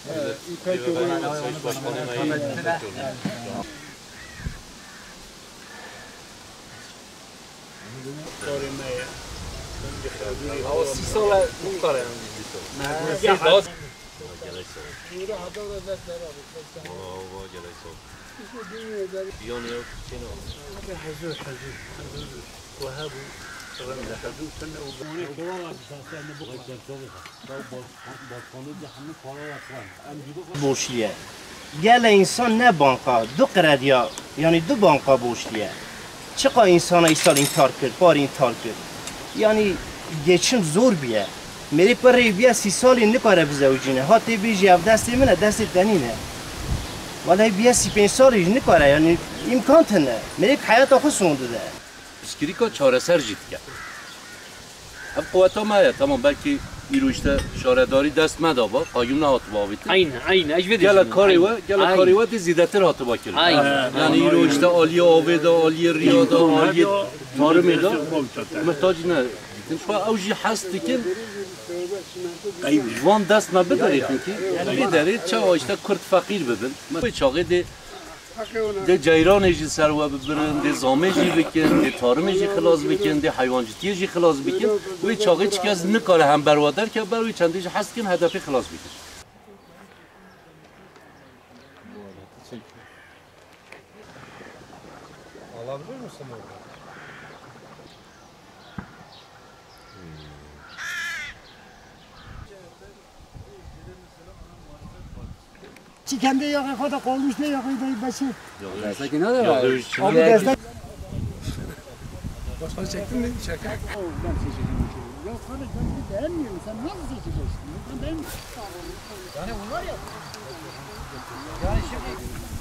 İpek yolu. Ama 30 sala bu kadar yani. Ya daha Yürü hada da derler abi. Valla gelay sağ. Yan yok şey ne oldu? Abi hazır. Vahabu. بوشیه گل انسان نه بانکا دو قردیا یعنی دو بانکا بوشیه چقدر انسان ایسال انتار کرد بار انتار کرد یعنی geçim zor بیه میری پر بیا 30 سالی نکاره بزوجینه هاتی بیجی اف دست منه دست دنینه ولی بیا 35 سالی نکاره یعنی امکان تنه میری حیات خود سونده ده Psikrika çareser jitke. Hep kuvveta maya tamam belki İruç'ta şaredari dest medaba kayyum ne hatı babiti. Aynen ecvedi. Gel kari ve de zidetir hatı bakir. Yani İruç'ta aliye aveda, aliye riyada, aliye tarımeda muhtaç ne? Şu an avcı has dikin Van dest me bidarit ki bidarit çağa işte Kürt fakir bibin. Bu çağı de de ceyran jî serve bibirin, de zame jî bikin, de tarım jî xilas bikin, de hayvancîtiye jî xilas bikin. Wê çaxê çi kes nikare hem berwader ke ber wê çendê jî hes dikin hedefê xilas bikin. Alabilir misin orada? Kendi yakın kadar kalmış ne yakın da başı. Sakin ne var? Abi destek. Başka çektin mi? Çeker. Ben seçeceğim. Ya kardeş ben bir beğenmiyorum. Sen nasıl seçeceksin? Ben Yani bunlar ya. Yani şimdi